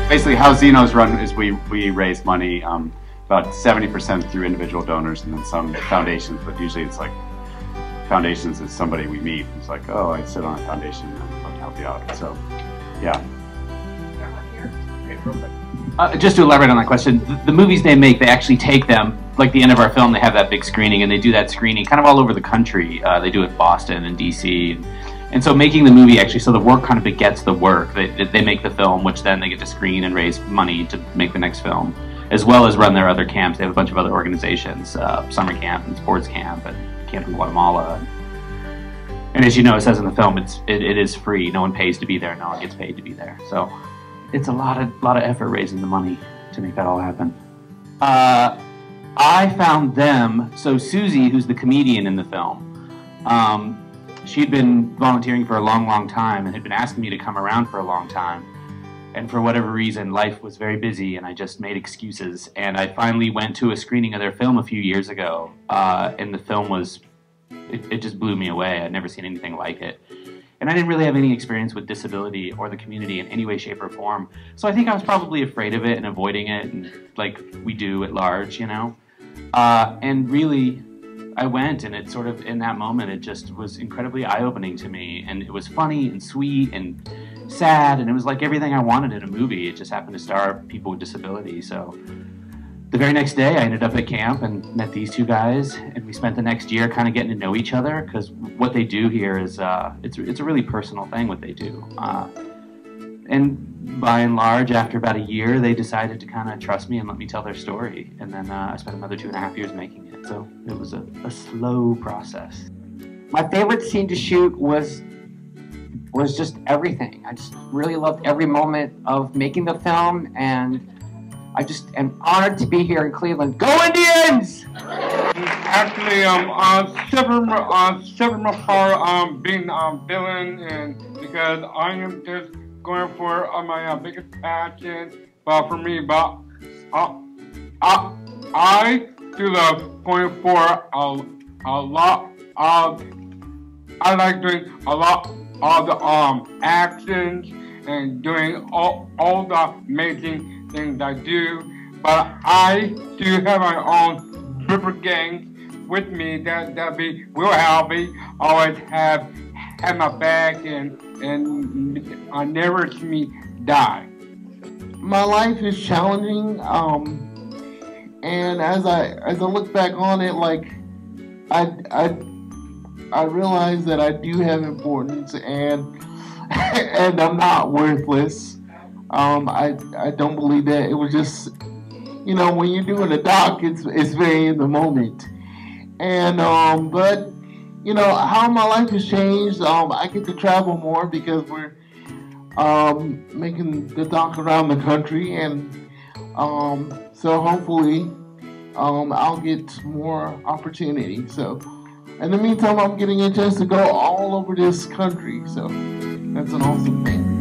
Basically, how Xeno's run is we raise money, about 70% through individual donors and then some foundations, but usually it's like foundations is somebody we meet who's like, oh, I sit on a foundation and I'd love to help you out. So, yeah. Just to elaborate on that question, the movies they make, they actually take them, like the end of our film, they have that big screening, and they do that screening kind of all over the country. They do it in Boston and DC. And so making the movie actually, so the work kind of begets the work. They make the film, which then they get to screen and raise money to make the next film, as well as run their other camps. They have a bunch of other organizations, summer camp and sports camp and camp in Guatemala. And as you know, it says in the film, it is free. No one pays to be there. No one gets paid to be there. So it's a lot of effort raising the money to make that all happen. I found them, so Susie, who's the comedian in the film, she'd been volunteering for a long, long time and had been asking me to come around for a long time. And for whatever reason, life was very busy and I just made excuses. And I finally went to a screening of their film a few years ago. And the film was, it just blew me away. I'd never seen anything like it. And I didn't really have any experience with disability or the community in any way, shape, or form. So I think I was probably afraid of it and avoiding it, and like we do at large, you know. And really, I went, and it sort of, in that moment, it just was incredibly eye-opening to me. And it was funny and sweet and sad, and it was like everything I wanted in a movie. It just happened to star people with disability. So the very next day, I ended up at camp and met these two guys, and we spent the next year kind of getting to know each other, because what they do here is, it's a really personal thing, what they do. And by and large, after about a year, they decided to kind of trust me and let me tell their story. And then I spent another 2.5 years making it. So it was a slow process. My favorite scene to shoot was just everything. I just really loved every moment of making the film, and I just am honored to be here in Cleveland. Go Indians! Actually, separate my part being villain, and because I am just going for my biggest passion. But for me, I do the point for a lot of. I like doing a lot of the actions and doing all the amazing things I do, but I do have my own river gang with me that will help me always have my back and never see me die. My life is challenging, and as I look back on it, like I realize that I do have importance, and and I'm not worthless. I don't believe that. It was just, you know, when you're doing a doc, it's very in the moment. And but you know how my life has changed. I get to travel more because we're making the doc around the country, and so hopefully I'll get more opportunity. So in the meantime, I'm getting a chance to go all over this country. So that's an awesome thing.